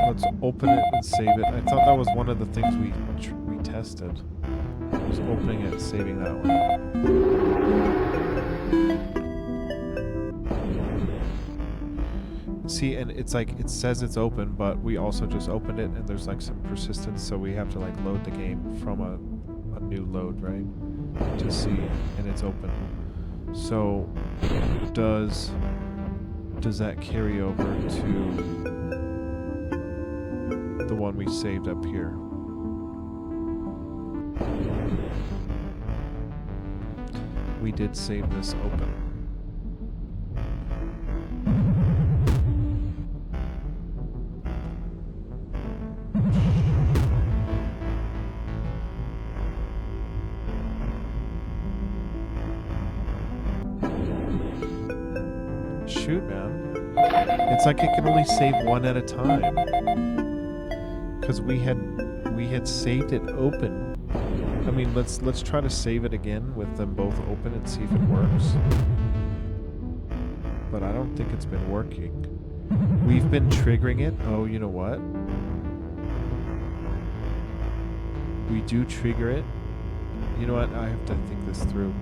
Let's open it and save it. I thought that was one of the things we tested. Was opening it and saving that one. See, and it's like it says it's open, but we also just opened it, and there's like some persistence, so we have to like load the game from a new load, right? To see, and it's open. So does that carry over to the one we saved up here? We did save this open. Shoot, man. It's like it can only save one at a time. Because we had saved it open. I mean, let's try to save it again with them both open and see if it works. But I don't think it's been working. We've been triggering it. Oh, you know what? We do trigger it. You know what? I have to think this through.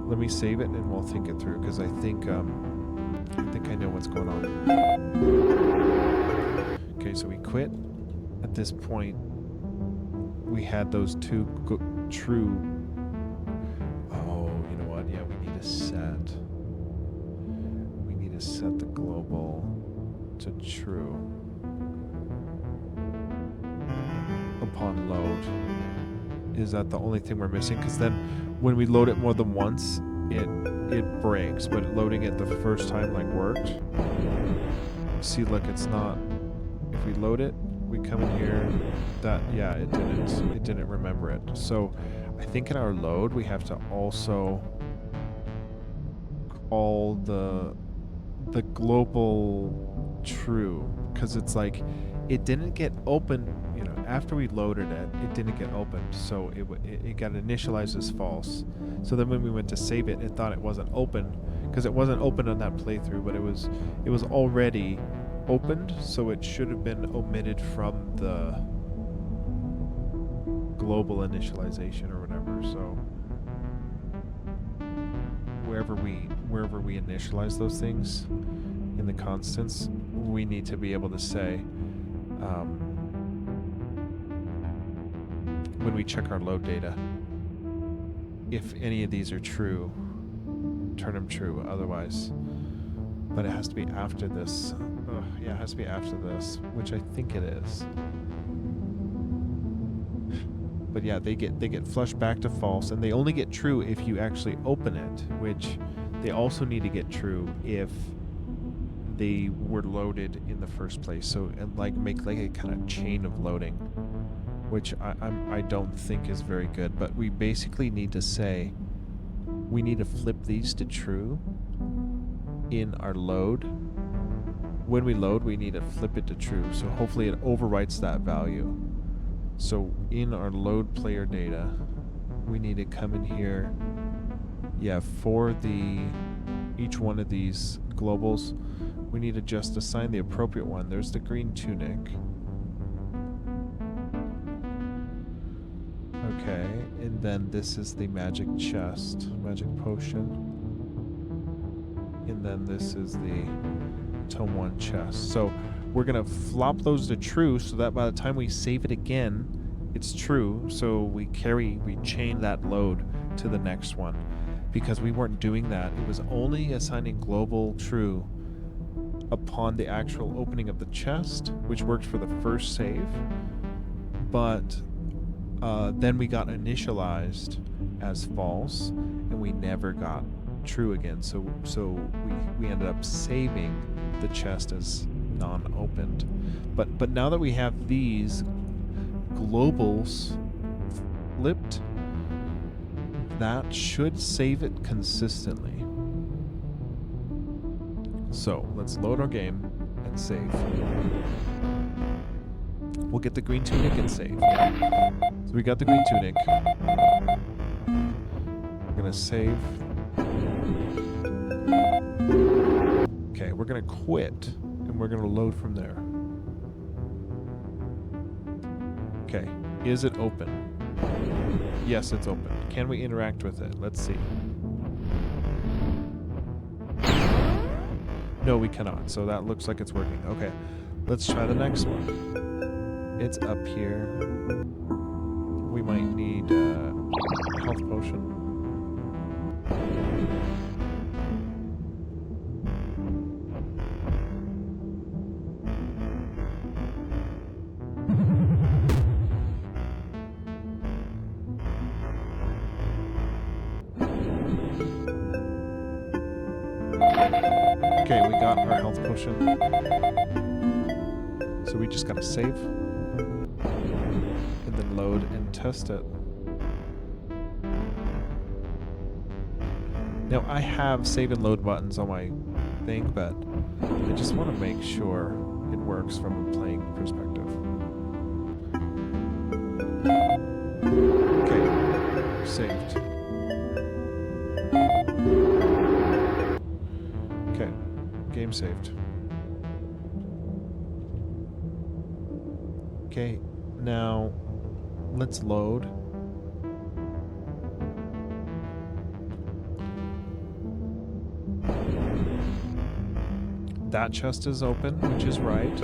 Let me save it and we'll think it through, because I think I know what's going on. Okay, so we quit. At this point, we had those two true. Oh, you know what? Yeah, we need to set. We need to set the global to true upon load. Is that the only thing we're missing? Because then when we load it more than once, it breaks, but loading it the first time like worked. See, look, it's not. If we load it, we come in here. That, yeah, it didn't remember it. So I think in our load we have to also call the global true, because it's like it didn't get open. You know, after we loaded it, it didn't get opened, so it got initialized as false. So then when we went to save it, it thought it wasn't open, because it wasn't open on that playthrough, but it was already opened, so it should have been omitted from the global initialization or whatever. So wherever we initialize those things in the constants, we need to be able to say when we check our load data, if any of these are true, turn them true. Otherwise, but it has to be after this. Yeah, it has to be after this, which I think it is. But yeah, they get flushed back to false, and they only get true if you actually open it, which they also need to get true if they were loaded in the first place. So, and like make like a kind of chain of loading, which I don't think is very good. But we basically need to say we need to flip these to true in our load. When we load, we need to flip it to true. So hopefully it overwrites that value. So in our load player data, we need to come in here. Yeah, for each one of these globals, we need to just assign the appropriate one. There's the green tunic. Okay, and then this is the magic chest, magic potion. And then this is the Tome 1 chest. So we're going to flop those to true so that by the time we save it again, it's true. So we chain that load to the next one. Because we weren't doing that. It was only assigning global true upon the actual opening of the chest, which worked for the first save. But then we got initialized as false, and we never got true again. So we ended up saving the chest as non-opened. But now that we have these globals flipped, that should save it consistently. So let's load our game and save. We'll get the green tunic and save. Yeah. So we got the green tunic. We're gonna save. Okay, we're gonna quit and we're gonna load from there. Okay, is it open? Yes, it's open. Can we interact with it? Let's see. No, we cannot. So that looks like it's working. Okay, let's try the next one. It's up here. We might need a health potion. Okay, we got our health potion. So we just gotta save. And then load and test it. Now I have save and load buttons on my thing, but I just want to make sure it works from a playing perspective. Okay, saved. Okay, game saved. Okay, now let's load. That chest is open, which is right.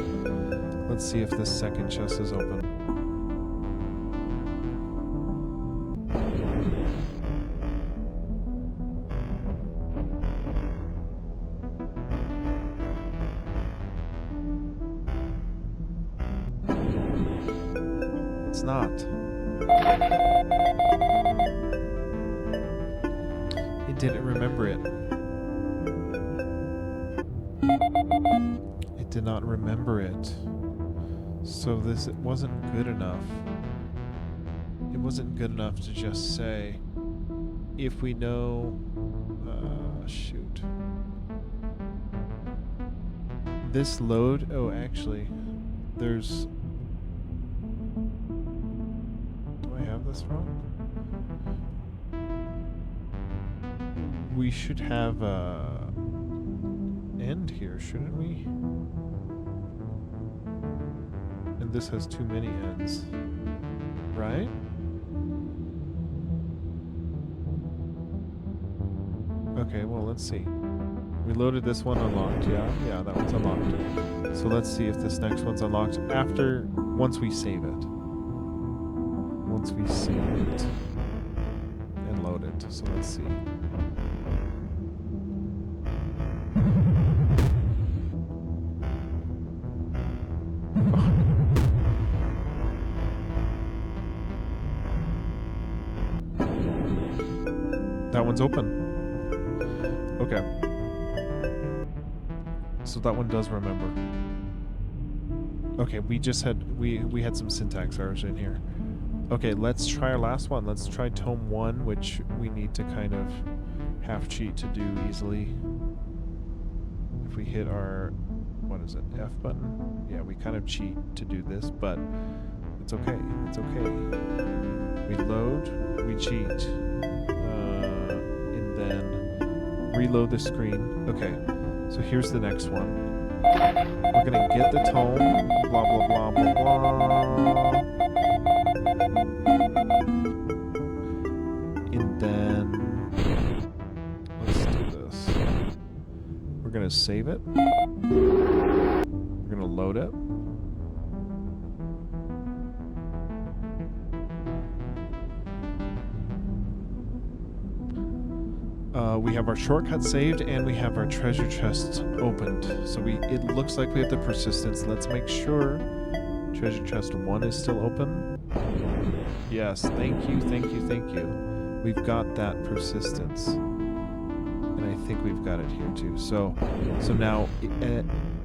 Let's see if this second chest is open. It's not. It didn't remember it. It did not remember it. So this wasn't good enough. It wasn't good enough to just say, if we know... shoot. This load... Oh, actually, there's... Do I have this wrong? We should have end here, shouldn't we? And this has too many ends, right? Okay, well, let's see. We loaded this one unlocked, yeah, that one's unlocked. So let's see if this next one's unlocked once we save it. Once we save it and load it. So let's see. that one's open. Okay. So that one does remember. Okay, we just had we had some syntax errors in here. Okay, let's try our last one. Let's try tome 1, which we need to kind of half cheat to do easily. If we hit our, what is it, F button? Yeah, we kind of cheat to do this, but it's okay. It's okay. We load, we cheat, and then reload the screen. Okay, so here's the next one. We're gonna get the tone, blah, blah, blah, blah, blah. And then, let's do this. We're gonna save it. We're gonna load it. We have our shortcut saved and we have our treasure chest opened. So it looks like we have the persistence. Let's make sure treasure chest 1 is still open. Yes, thank you, thank you, thank you. We've got that persistence. And I think we've got it here too. So now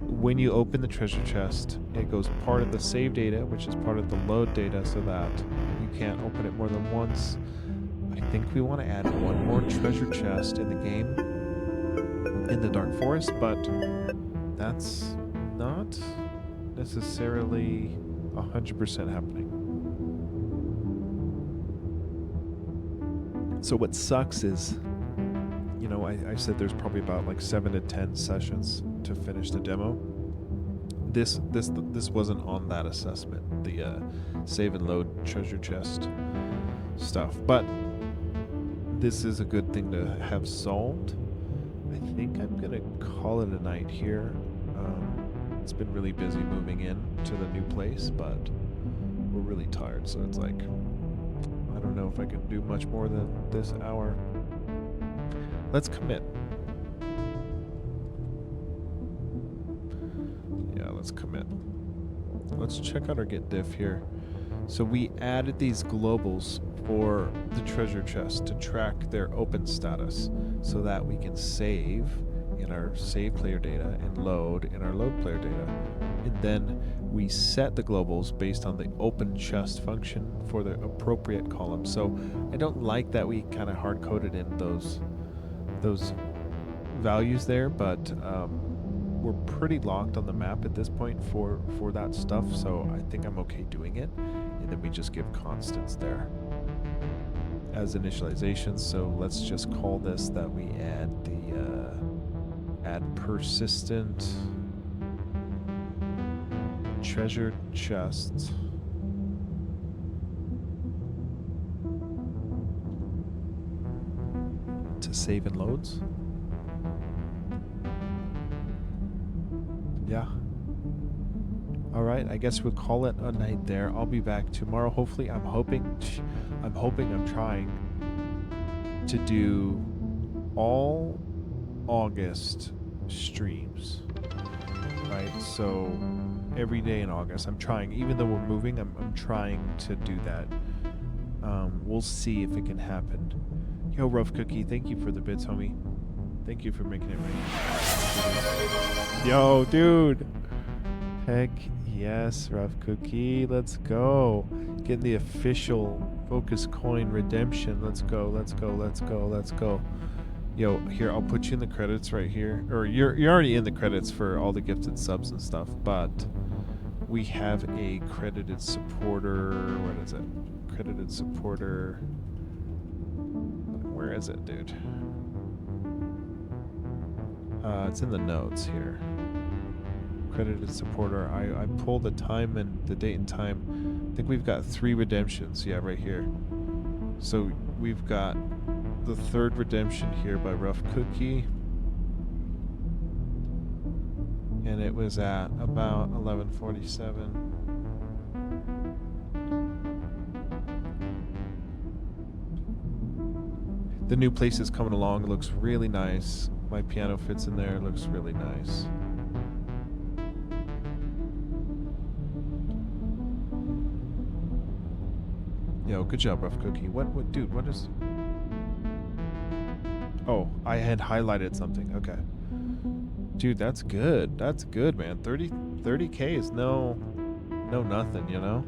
when you open the treasure chest, it goes part of the save data, which is part of the load data, so that you can't open it more than once. I think we want to add one more treasure chest in the game in the Dark Forest, but that's not necessarily 100% happening. So what sucks is, you know, I said there's probably about like 7 to 10 sessions to finish the demo. This wasn't on that assessment, the save and load treasure chest stuff, but this is a good thing to have solved. I think I'm gonna call it a night here. It's been really busy moving in to the new place, but we're really tired, so it's like, I don't know if I can do much more than this hour. Let's commit. Yeah, let's commit. Let's check out our git diff here. So we added these globals for the treasure chest to track their open status so that we can save in our save player data and load in our load player data. And then we set the globals based on the open chest function for the appropriate column. So I don't like that we kind of hard coded in those values there, but we're pretty locked on the map at this point for that stuff, so I think I'm okay doing it. And then we just give constants there as initializations. So let's just call this that we add the add persistent treasure chest to save and loads. Yeah. All right, I guess we'll call it a night there. I'll be back tomorrow. Hopefully, I'm trying to do all August streams, right? So every day in August, I'm trying, even though we're moving, I'm trying to do that. We'll see if it can happen. Yo, Rough Cookie, thank you for the bits, homie. Thank you for making it rain. Yo, dude. Heck yes, Rough Cookie. Let's go. Getting the official Focus Coin redemption. Let's go, let's go, let's go, let's go. Yo, here, I'll put you in the credits right here. Or you're already in the credits for all the gifted subs and stuff, but we have a credited supporter. What is it? Credited supporter. Where is it, dude? It's in the notes here. Credited supporter. I pulled the time and the date and time. I think we've got 3 redemptions. Yeah, right here. So we've got the 3rd redemption here by Rough Cookie. And it was at about 11:47. The new place is coming along. It looks really nice. My piano fits in there. It looks really nice. Yo, good job, Rough Cookie. What, dude, what is... Oh, I had highlighted something. Okay. Dude, that's good. That's good, man. 30K is no nothing, you know?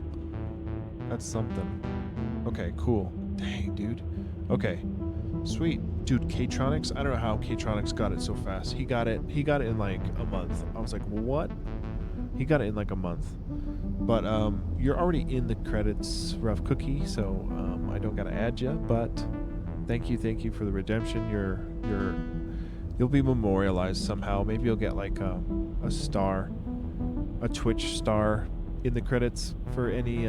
That's something. Okay, cool. Dang, dude. Okay. Sweet. Dude, K-Tronics, I don't know how K-Tronics got it so fast. He got it in like a month. I was like, "What?" He got it in like a month. But you're already in the credits, Rough Cookie, so I don't got to add you, but thank you for the redemption. You'll be memorialized somehow. Maybe you'll get like a star, a Twitch star in the credits for any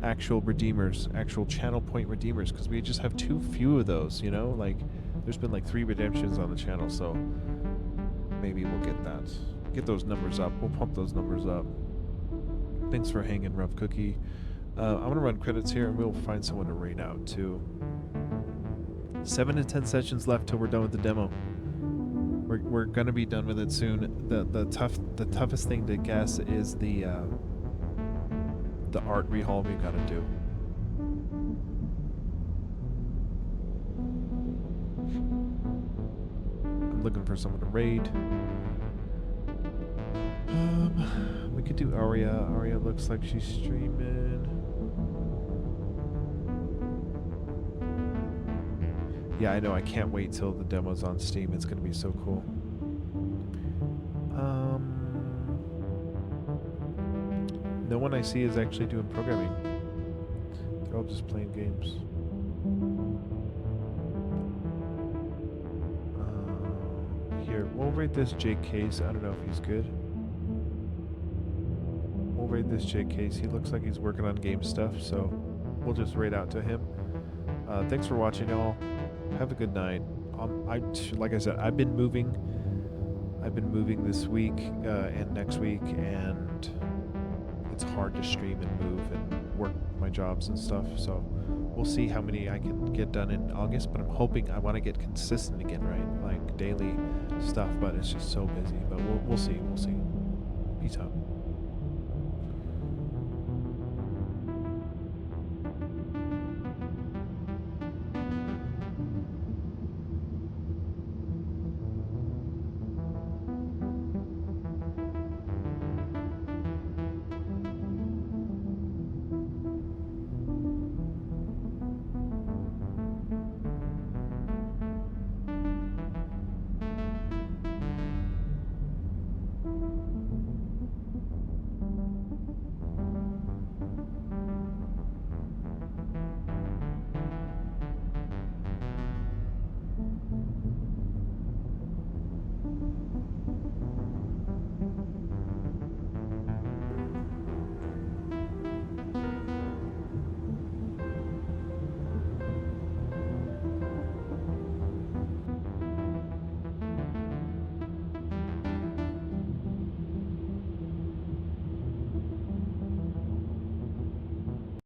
actual redeemers, actual channel point redeemers, because we just have too few of those, you know? Like, there's been like 3 redemptions on the channel, so maybe we'll get that. Get those numbers up. We'll pump those numbers up. Thanks for hanging, Rough Cookie. I'm going to run credits here, and we'll find someone to raid out, too. 7 to 10 sessions left till we're done with the demo. We're going to be done with it soon. The toughest thing to guess is the art rehaul we got to do. I'm looking for someone to raid. We could do Aria. Aria looks like she's streaming. Yeah, I know. I can't wait till the demo's on Steam. It's gonna be so cool. No one I see is actually doing programming. They're all just playing games. Here, we'll rate this Jake Case. I don't know if he's good. We'll rate this Jake Case. He looks like he's working on game stuff, so we'll just rate out to him. Thanks for watching, y'all. Have a good night. Like I said, I've been moving this week and next week, and it's hard to stream and move and work my jobs and stuff. So we'll see how many I can get done in August. But I'm hoping I want to get consistent again, right? Like daily stuff. But it's just so busy. But we'll see. Peace out.